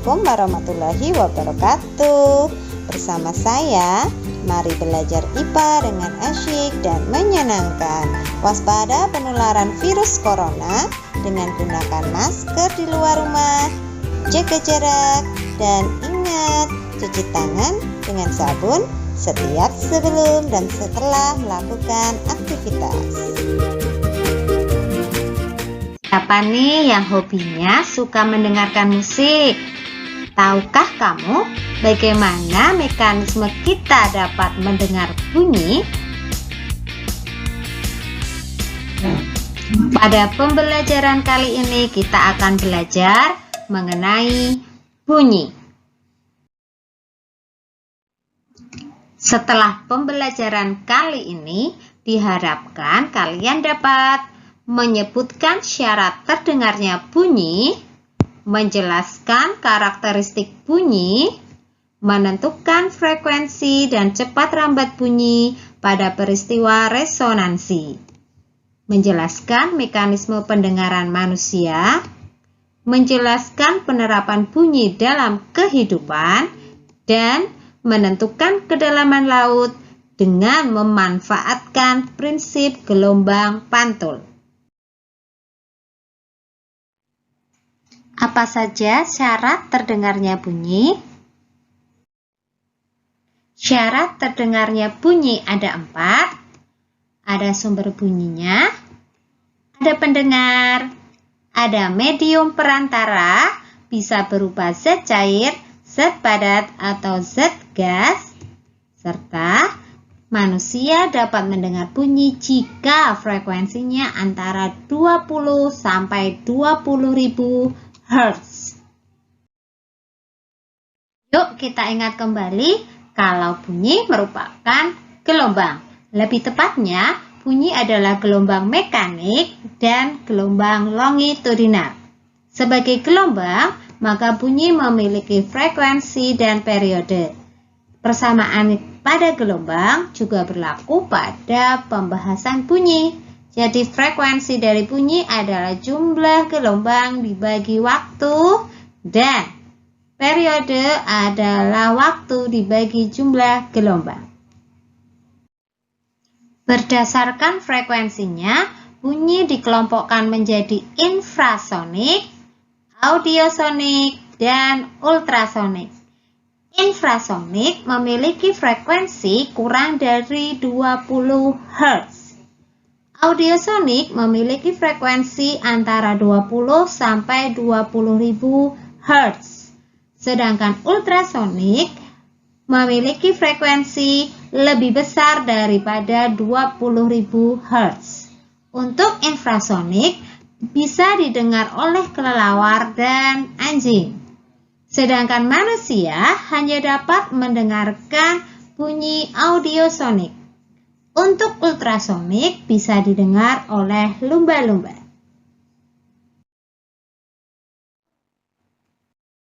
Assalamualaikum warahmatullahi wabarakatuh. Bersama saya, mari belajar IPA dengan asyik dan menyenangkan. Waspada penularan virus corona dengan gunakan masker di luar rumah, jaga jarak, dan ingat cuci tangan dengan sabun setiap sebelum dan setelah melakukan aktivitas. Siapa nih yang hobinya suka mendengarkan musik? Tahukah kamu bagaimana mekanisme kita dapat mendengar bunyi? Pada pembelajaran kali ini kita akan belajar mengenai bunyi. Setelah pembelajaran kali ini, diharapkan kalian dapat menyebutkan syarat terdengarnya bunyi, menjelaskan karakteristik bunyi, menentukan frekuensi dan cepat rambat bunyi pada peristiwa resonansi, menjelaskan mekanisme pendengaran manusia, menjelaskan penerapan bunyi dalam kehidupan, dan menentukan kedalaman laut dengan memanfaatkan prinsip gelombang pantul. Apa saja syarat terdengarnya bunyi? Syarat terdengarnya bunyi ada 4. Ada sumber bunyinya, ada pendengar, ada medium perantara, bisa berupa zat cair, zat padat, atau zat gas, serta manusia dapat mendengar bunyi jika frekuensinya antara 20 sampai 20.000 Hz. Yuk kita ingat kembali kalau bunyi merupakan gelombang. Lebih tepatnya, bunyi adalah gelombang mekanik dan gelombang longitudinal. Sebagai gelombang, maka bunyi memiliki frekuensi dan periode. Persamaan pada gelombang juga berlaku pada pembahasan bunyi. Jadi frekuensi dari bunyi adalah jumlah gelombang dibagi waktu, dan periode adalah waktu dibagi jumlah gelombang. Berdasarkan frekuensinya, bunyi dikelompokkan menjadi infrasonik, audiosonik, dan ultrasonik. Infrasonik memiliki frekuensi kurang dari 20 Hz. Audiosonik memiliki frekuensi antara 20 sampai 20.000 Hz. Sedangkan ultrasonik memiliki frekuensi lebih besar daripada 20.000 Hz. Untuk infrasonik bisa didengar oleh kelelawar dan anjing. Sedangkan manusia hanya dapat mendengarkan bunyi audiosonik. Untuk ultrasonik bisa didengar oleh lumba-lumba.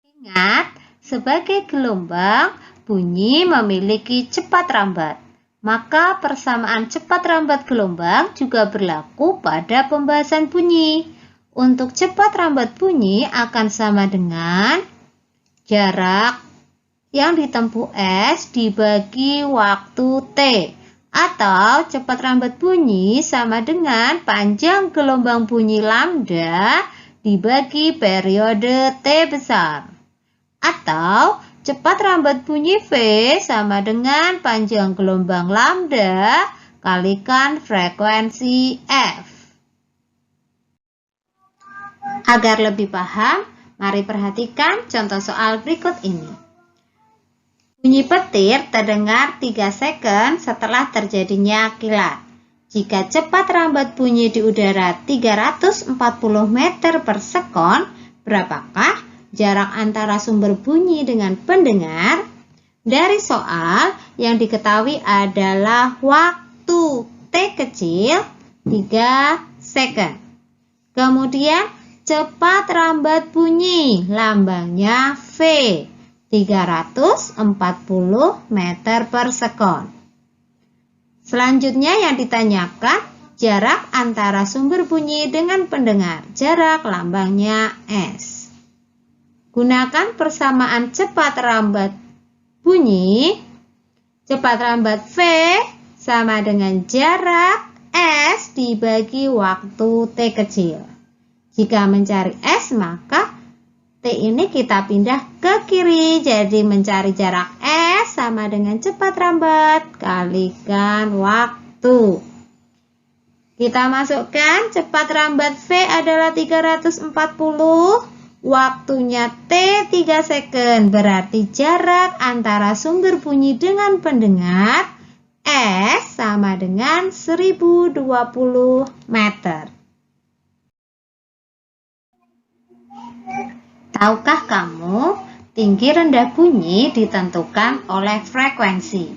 Ingat, sebagai gelombang, bunyi memiliki cepat rambat. Maka persamaan cepat rambat gelombang juga berlaku pada pembahasan bunyi. Untuk cepat rambat bunyi akan sama dengan jarak yang ditempuh S dibagi waktu T. Atau cepat rambat bunyi sama dengan panjang gelombang bunyi lambda dibagi periode T besar. Atau cepat rambat bunyi V sama dengan panjang gelombang lambda kalikan frekuensi F. Agar lebih paham, mari perhatikan contoh soal berikut ini. Bunyi petir terdengar 3 second setelah terjadinya kilat. Jika cepat rambat bunyi di udara 340 meter per sekon, berapakah jarak antara sumber bunyi dengan pendengar? Dari soal yang diketahui adalah waktu T kecil 3 second. Kemudian cepat rambat bunyi, lambangnya V. 340 meter per sekon. Selanjutnya yang ditanyakan jarak antara sumber bunyi dengan pendengar. Jarak lambangnya S. Gunakan persamaan cepat lambat bunyi. Cepat lambat V sama dengan jarak S dibagi waktu T kecil. Jika mencari S, maka T ini kita pindah ke kiri. Jadi mencari jarak S sama dengan cepat lambat kalikan waktu. Kita masukkan cepat lambat V adalah 340. Waktunya T 3 second. Berarti jarak antara sumber bunyi dengan pendengar S sama dengan 1020 meter. Tahukah kamu, tinggi rendah bunyi ditentukan oleh frekuensi.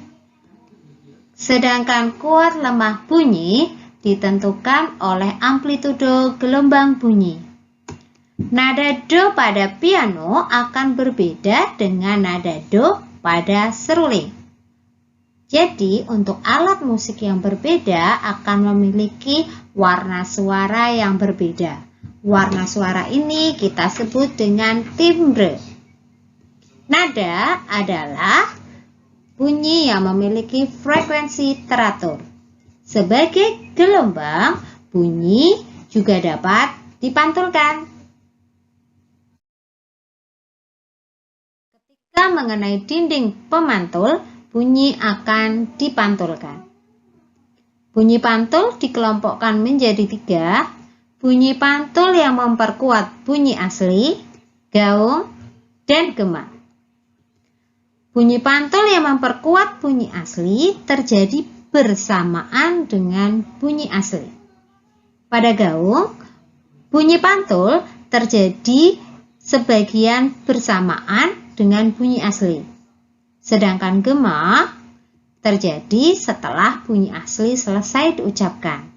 Sedangkan kuat lemah bunyi ditentukan oleh amplitudo gelombang bunyi. Nada do pada piano akan berbeda dengan nada do pada seruling. Jadi, untuk alat musik yang berbeda akan memiliki warna suara yang berbeda. Warna suara ini kita sebut dengan timbre. Nada adalah bunyi yang memiliki frekuensi teratur. Sebagai gelombang, bunyi juga dapat dipantulkan. Ketika mengenai dinding pemantul, bunyi akan dipantulkan. Bunyi pantul dikelompokkan menjadi 3. Bunyi pantul yang memperkuat bunyi asli, gaung, dan gema. Bunyi pantul yang memperkuat bunyi asli terjadi bersamaan dengan bunyi asli. Pada gaung, bunyi pantul terjadi sebagian bersamaan dengan bunyi asli. Sedangkan gema terjadi setelah bunyi asli selesai diucapkan.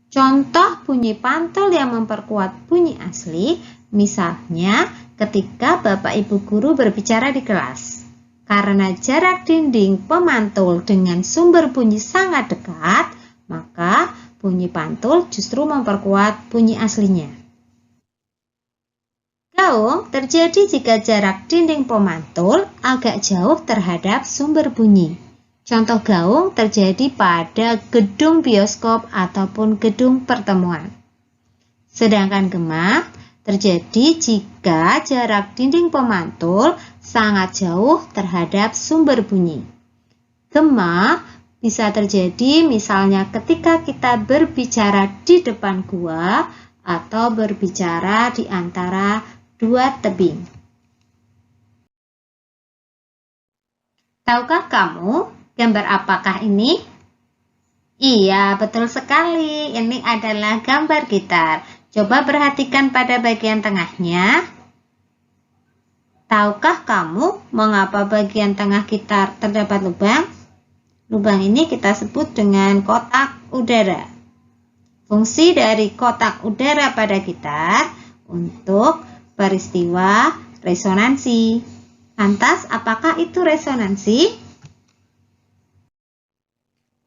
Contoh bunyi pantul yang memperkuat bunyi asli, misalnya ketika Bapak Ibu guru berbicara di kelas. Karena jarak dinding pemantul dengan sumber bunyi sangat dekat, maka bunyi pantul justru memperkuat bunyi aslinya. Gaung terjadi jika jarak dinding pemantul agak jauh terhadap sumber bunyi. Contoh gaung terjadi pada gedung bioskop ataupun gedung pertemuan. Sedangkan gema terjadi jika jarak dinding pemantul sangat jauh terhadap sumber bunyi. Gema bisa terjadi misalnya ketika kita berbicara di depan gua atau berbicara di antara dua tebing. Tahukah kamu gambar apakah ini? Iya, betul sekali. Ini adalah gambar gitar. Coba perhatikan pada bagian tengahnya. Tahukah kamu mengapa bagian tengah gitar terdapat lubang? Lubang ini kita sebut dengan kotak udara. Fungsi dari kotak udara pada gitar untuk peristiwa resonansi. Lantas, apakah itu resonansi?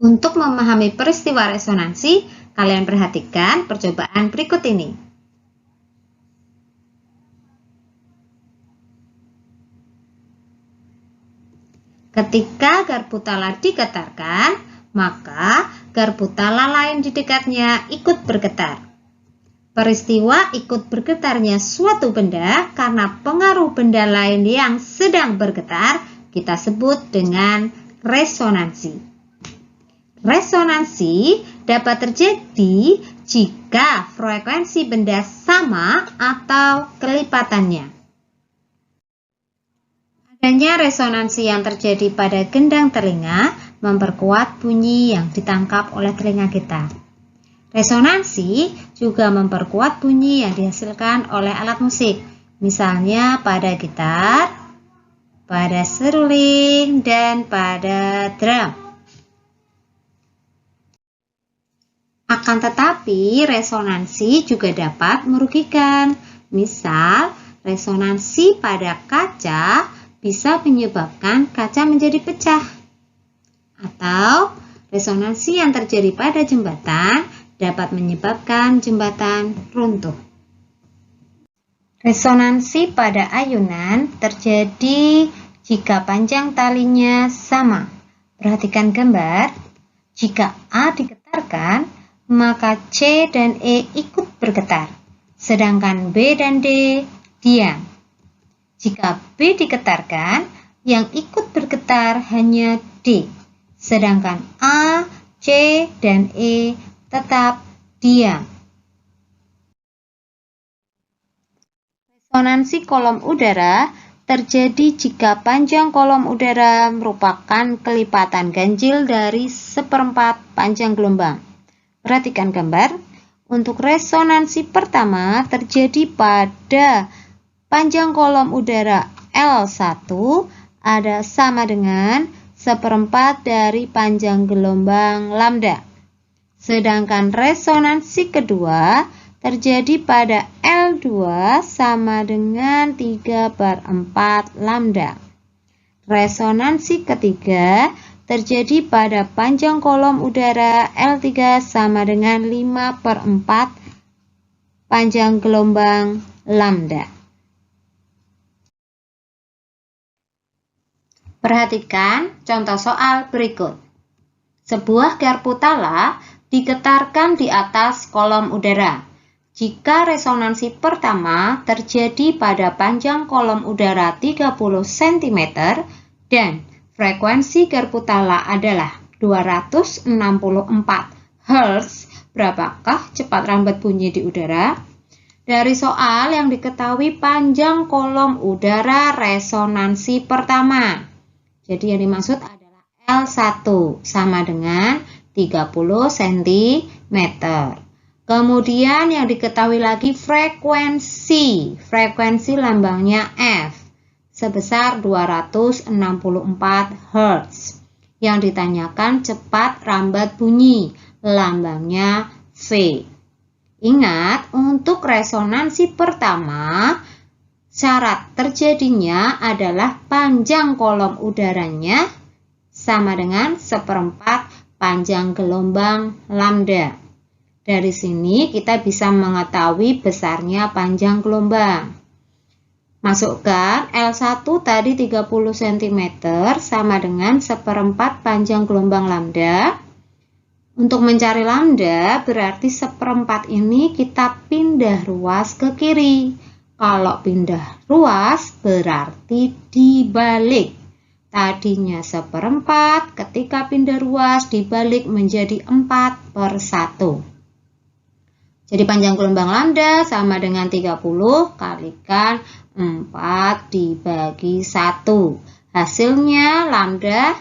Untuk memahami peristiwa resonansi, kalian perhatikan percobaan berikut ini. Ketika garpu tala digetarkan, maka garpu tala lain di dekatnya ikut bergetar. Peristiwa ikut bergetarnya suatu benda karena pengaruh benda lain yang sedang bergetar kita sebut dengan resonansi. Resonansi dapat terjadi jika frekuensi benda sama atau kelipatannya. Adanya resonansi yang terjadi pada gendang telinga memperkuat bunyi yang ditangkap oleh telinga kita. Resonansi juga memperkuat bunyi yang dihasilkan oleh alat musik, misalnya pada gitar, pada seruling, dan pada drum. Akan tetapi, resonansi juga dapat merugikan. Misal, resonansi pada kaca bisa menyebabkan kaca menjadi pecah. Atau, resonansi yang terjadi pada jembatan dapat menyebabkan jembatan runtuh. Resonansi pada ayunan terjadi jika panjang talinya sama. Perhatikan gambar. Jika A digetarkan, maka C dan E ikut bergetar, sedangkan B dan D diam. Jika B digetarkan, yang ikut bergetar hanya D, sedangkan A, C, dan E tetap diam. Resonansi kolom udara terjadi jika panjang kolom udara merupakan kelipatan ganjil dari 1/4 panjang gelombang. Perhatikan gambar. Untuk resonansi pertama terjadi pada panjang kolom udara L1 ada sama dengan 1/4 dari panjang gelombang lambda. Sedangkan resonansi kedua terjadi pada L2 sama dengan 3/4 lambda. Resonansi ketiga terjadi pada panjang kolom udara L3 sama dengan 5/4 panjang gelombang lambda. Perhatikan contoh soal berikut. Sebuah garpu tala digetarkan di atas kolom udara. Jika resonansi pertama terjadi pada panjang kolom udara 30 cm dan frekuensi garpu tala adalah 264 Hz, berapakah cepat rambat bunyi di udara? Dari soal yang diketahui panjang kolom udara resonansi pertama. Jadi yang dimaksud adalah L1 sama dengan 30 cm. Kemudian yang diketahui lagi frekuensi lambangnya F sebesar 264 Hz. Yang ditanyakan cepat rambat bunyi, lambangnya V. Ingat, untuk resonansi pertama, syarat terjadinya adalah panjang kolom udaranya sama dengan 1/4 panjang gelombang lambda. Dari sini kita bisa mengetahui besarnya panjang gelombang. Masukkan L1 tadi 30 cm sama dengan 1/4 panjang gelombang lambda. Untuk mencari lambda berarti 1/4 ini kita pindah ruas ke kiri. Kalau pindah ruas berarti dibalik. Tadinya 1/4, ketika pindah ruas dibalik menjadi 4/1. Jadi panjang gelombang lambda sama dengan 30 kalikan 4 dibagi 1. Hasilnya lambda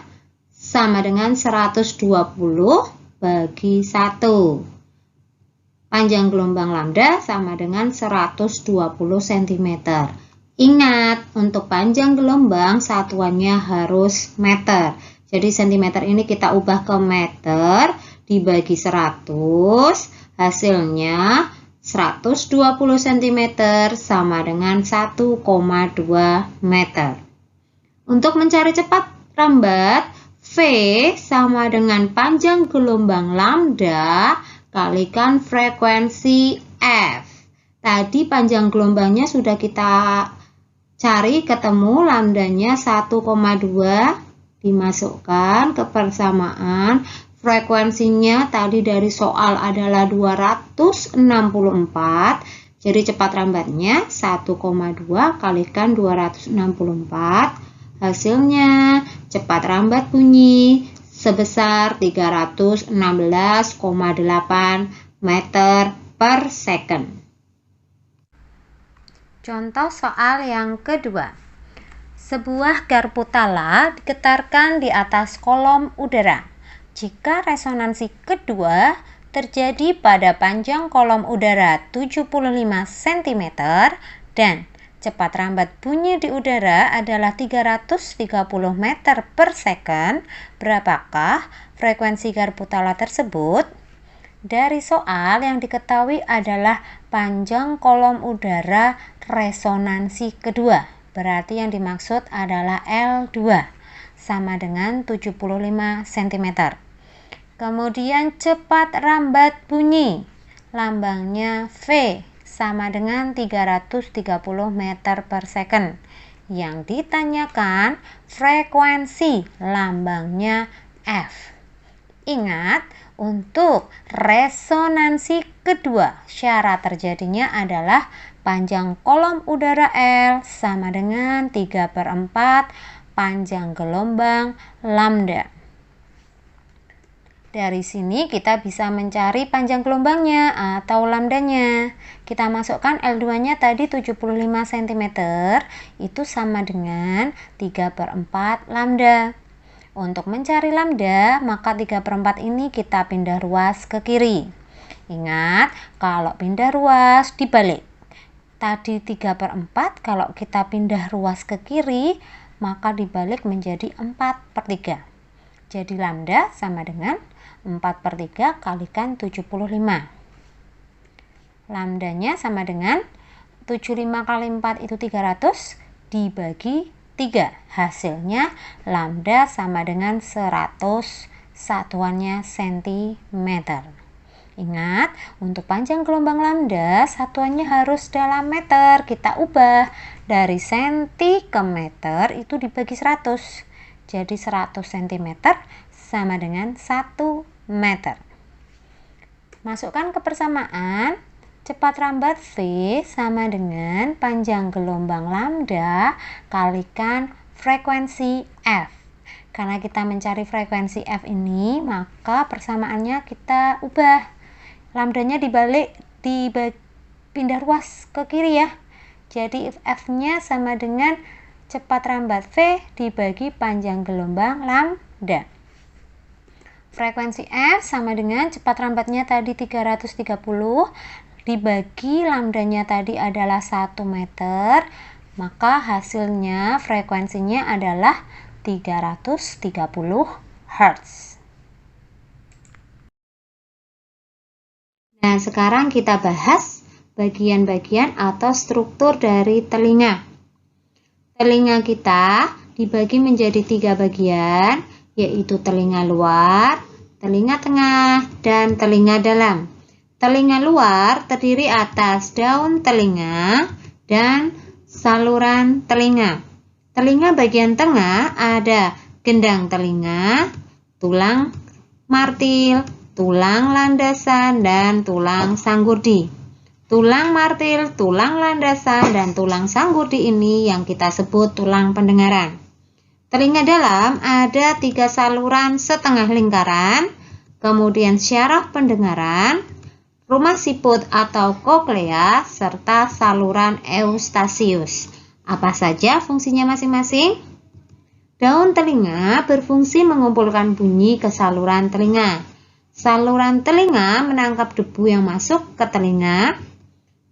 sama dengan 120 bagi 1. Panjang gelombang lambda sama dengan 120 cm. Ingat, untuk panjang gelombang satuannya harus meter. Jadi cm ini kita ubah ke meter dibagi 100. Hasilnya 120 cm sama dengan 1,2 meter. Untuk mencari cepat rambat, V sama dengan panjang gelombang lambda kalikan frekuensi F. Tadi panjang gelombangnya sudah kita cari, ketemu lambdanya 1,2, dimasukkan ke persamaan. Frekuensinya tadi dari soal adalah 264, jadi cepat rambatnya 1,2 kalikan 264, hasilnya cepat rambat bunyi sebesar 316,8 meter per second. Contoh soal yang kedua. Sebuah garpu tala digetarkan di atas kolom udara. Jika resonansi kedua terjadi pada panjang kolom udara 75 cm dan cepat rambat bunyi di udara adalah 330 meter per second, berapakah frekuensi garpu tala tersebut? Dari soal yang diketahui adalah panjang kolom udara resonansi kedua, berarti yang dimaksud adalah L2 sama dengan 75 cm. Kemudian cepat rambat bunyi, lambangnya V sama dengan 330 meter per second. Yang ditanyakan frekuensi lambangnya F. Ingat, untuk resonansi kedua, syarat terjadinya adalah panjang kolom udara L sama dengan 3/4 panjang gelombang lambda. Dari sini kita bisa mencari panjang gelombangnya atau lambdanya. Kita masukkan L2-nya tadi 75 cm, itu sama dengan 3/4 lambda. Untuk mencari lambda, maka 3/4 ini kita pindah ruas ke kiri. Ingat, kalau pindah ruas dibalik. Tadi 3/4, kalau kita pindah ruas ke kiri, maka dibalik menjadi 4/3. Jadi lambda sama dengan 4/3 kalikan 75. Lambdanya sama dengan 75 kali 4 itu 300 dibagi 3. Hasilnya lambda sama dengan 100 satuannya cm. Ingat, untuk panjang gelombang lambda satuannya harus dalam meter. Kita ubah dari senti ke meter itu dibagi 100. Jadi 100 cm sama dengan 1 meter. Masukkan ke persamaan, cepat rambat V sama dengan panjang gelombang lambda kalikan frekuensi F. Karena kita mencari frekuensi F ini, maka persamaannya kita ubah. Lambdanya dibalik, pindah ruas ke kiri ya. Jadi F-nya sama dengan cepat rambat V dibagi panjang gelombang lambda. Frekuensi F sama dengan cepat rambatnya tadi 330 dibagi lambdanya tadi adalah 1 meter, maka hasilnya frekuensinya adalah 330 Hz. Nah, sekarang kita bahas bagian-bagian atau struktur dari telinga. Telinga kita dibagi menjadi 3 bagian, yaitu telinga luar, telinga tengah, dan telinga dalam. Telinga luar terdiri atas daun telinga dan saluran telinga. Telinga bagian tengah ada gendang telinga, tulang martil, tulang landasan, dan tulang sanggurdi. Tulang martil, tulang landasan, dan tulang sanggurdi ini yang kita sebut tulang pendengaran. Telinga dalam ada 3 saluran setengah lingkaran, kemudian syaraf pendengaran, rumah siput atau koklea, serta saluran eustasius. Apa saja fungsinya masing-masing? Daun telinga berfungsi mengumpulkan bunyi ke saluran telinga. Saluran telinga menangkap debu yang masuk ke telinga,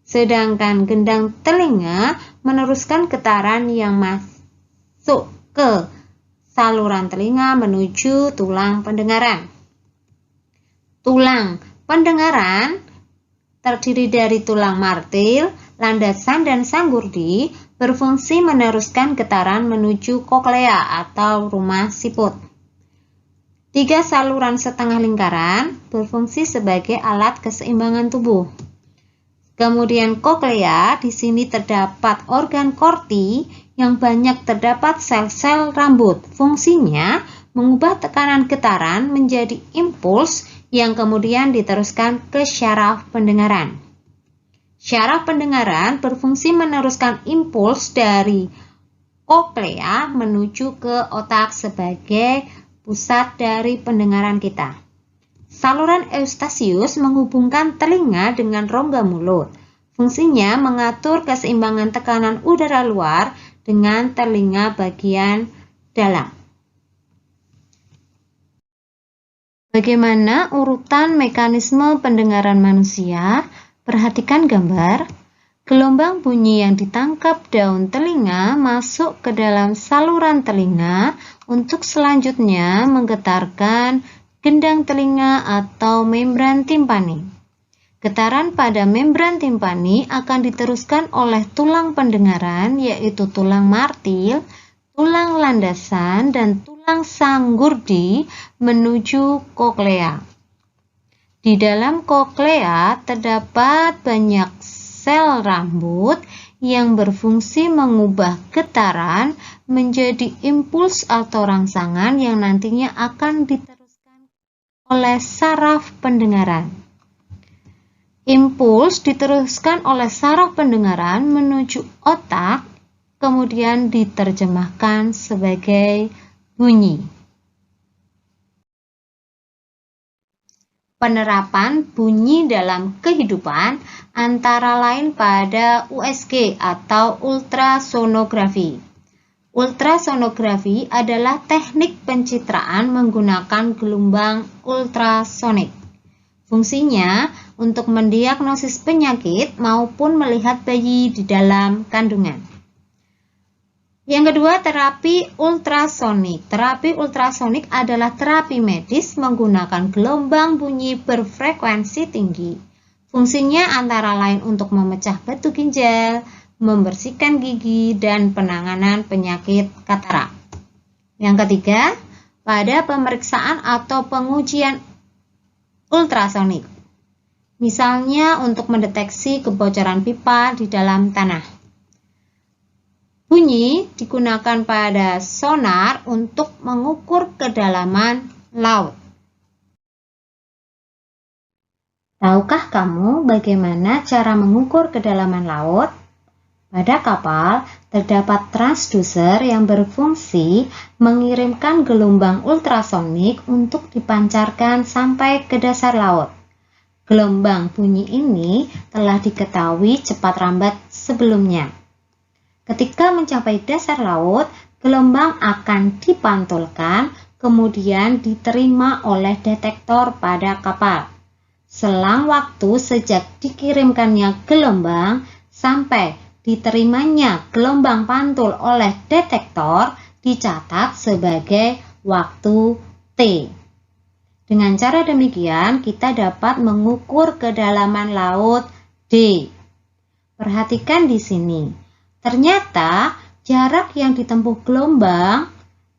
sedangkan gendang telinga meneruskan getaran yang masuk ke saluran telinga menuju tulang pendengaran. Tulang pendengaran terdiri dari tulang martil, landasan, dan sanggurdi, berfungsi meneruskan getaran menuju koklea atau rumah siput. 3 saluran setengah lingkaran berfungsi sebagai alat keseimbangan tubuh. Kemudian koklea, di sini terdapat organ korti yang banyak terdapat sel-sel rambut. Fungsinya mengubah tekanan getaran menjadi impuls yang kemudian diteruskan ke syaraf pendengaran. Syaraf pendengaran berfungsi meneruskan impuls dari koklea menuju ke otak sebagai pusat dari pendengaran kita. Saluran eustasius menghubungkan telinga dengan rongga mulut. Fungsinya mengatur keseimbangan tekanan udara luar dengan telinga bagian dalam. Bagaimana urutan mekanisme pendengaran manusia? Perhatikan gambar. Gelombang bunyi yang ditangkap daun telinga masuk ke dalam saluran telinga untuk selanjutnya menggetarkan gendang telinga atau membran timpani. Getaran pada membran timpani akan diteruskan oleh tulang pendengaran, yaitu tulang martil, tulang landasan, dan tulang sanggurdi menuju koklea. Di dalam koklea terdapat banyak sel rambut yang berfungsi mengubah getaran menjadi impuls atau rangsangan yang nantinya akan diteruskan oleh saraf pendengaran. Impuls diteruskan oleh saraf pendengaran menuju otak, kemudian diterjemahkan sebagai bunyi. Penerapan bunyi dalam kehidupan antara lain pada USG atau ultrasonografi. Ultrasonografi adalah teknik pencitraan menggunakan gelombang ultrasonik. Fungsinya untuk mendiagnosis penyakit maupun melihat bayi di dalam kandungan. Yang kedua, terapi ultrasonik. Terapi ultrasonik adalah terapi medis menggunakan gelombang bunyi berfrekuensi tinggi. Fungsinya antara lain untuk memecah batu ginjal, membersihkan gigi, dan penanganan penyakit katarak. Yang ketiga, pada pemeriksaan atau pengujian ultrasonik. Misalnya untuk mendeteksi kebocoran pipa di dalam tanah. Bunyi digunakan pada sonar untuk mengukur kedalaman laut. Tahukah kamu bagaimana cara mengukur kedalaman laut? Pada kapal, terdapat transducer yang berfungsi mengirimkan gelombang ultrasonik untuk dipancarkan sampai ke dasar laut. Gelombang bunyi ini telah diketahui cepat rambat sebelumnya. Ketika mencapai dasar laut, gelombang akan dipantulkan, kemudian diterima oleh detektor pada kapal. Selang waktu sejak dikirimkannya gelombang sampai diterimanya gelombang pantul oleh detektor dicatat sebagai waktu T. Dengan cara demikian, kita dapat mengukur kedalaman laut D. Perhatikan di sini. Ternyata jarak yang ditempuh gelombang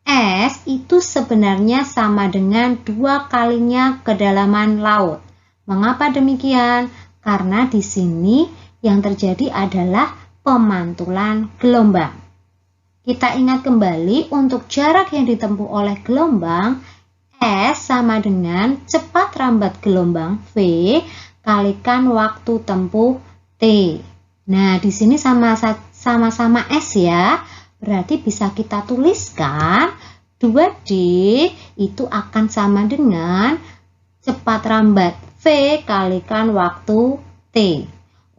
S itu sebenarnya sama dengan 2 kalinya kedalaman laut. Mengapa demikian? Karena di sini yang terjadi adalah pemantulan gelombang. Kita ingat kembali untuk jarak yang ditempuh oleh gelombang S sama dengan cepat rambat gelombang V kalikan waktu tempuh T. Nah, di sini sama-sama S ya, berarti bisa kita tuliskan 2D itu akan sama dengan cepat rambat V kalikan waktu T.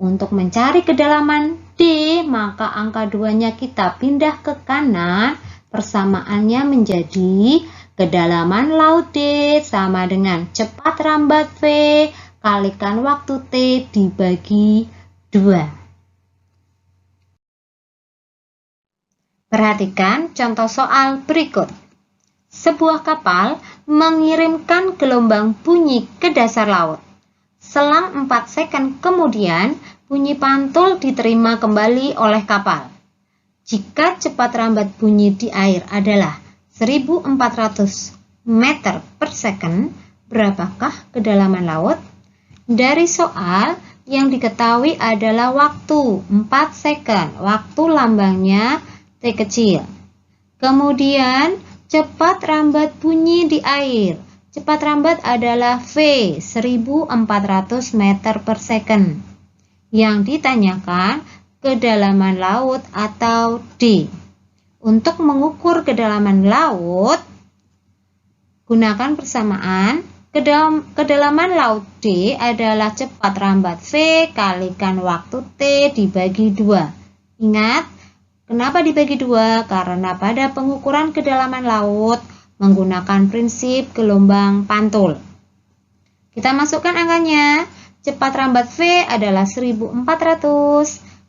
Untuk mencari kedalaman D, maka angka 2-nya kita pindah ke kanan, persamaannya menjadi kedalaman laut D sama dengan cepat rambat V kalikan waktu T dibagi 2. Perhatikan contoh soal berikut. Sebuah kapal mengirimkan gelombang bunyi ke dasar laut. Selang 4 second kemudian, bunyi pantul diterima kembali oleh kapal. Jika cepat rambat bunyi di air adalah 1400 meter per second, berapakah kedalaman laut? Dari soal, yang diketahui adalah waktu 4 second, waktu lambangnya T kecil. Kemudian cepat rambat bunyi di air. Cepat rambat adalah V 1400 meter per second. Yang ditanyakan kedalaman laut atau D. Untuk mengukur kedalaman laut, gunakan persamaan. Kedalaman laut D adalah cepat rambat V kalikan waktu T dibagi 2. Ingat, kenapa dibagi 2? Karena pada pengukuran kedalaman laut menggunakan prinsip gelombang pantul. Kita masukkan angkanya. Cepat rambat V adalah 1400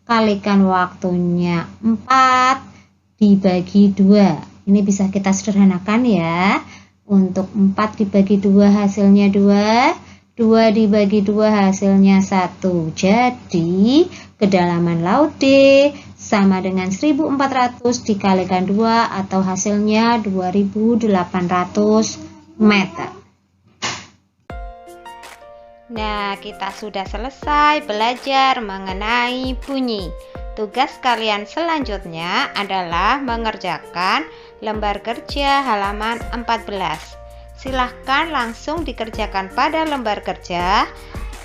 kalikan waktunya 4 dibagi 2. Ini bisa kita sederhanakan ya. Untuk 4 dibagi 2 hasilnya 2. 2 dibagi 2 hasilnya 1. Jadi kedalaman laut D sama dengan 1400 dikalikan 2 atau hasilnya 2800 meter. Nah, kita sudah selesai belajar mengenai bunyi. Tugas kalian selanjutnya adalah mengerjakan lembar kerja halaman 14. Silahkan langsung dikerjakan pada lembar kerja,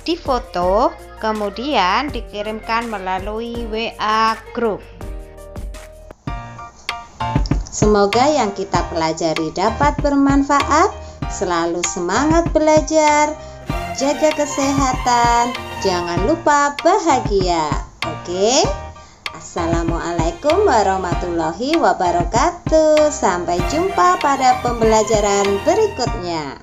difoto, kemudian dikirimkan melalui WA grup. Semoga yang kita pelajari dapat bermanfaat. Selalu semangat belajar, jaga kesehatan, jangan lupa bahagia. Oke? Assalamualaikum warahmatullahi wabarakatuh. Sampai jumpa pada pembelajaran berikutnya.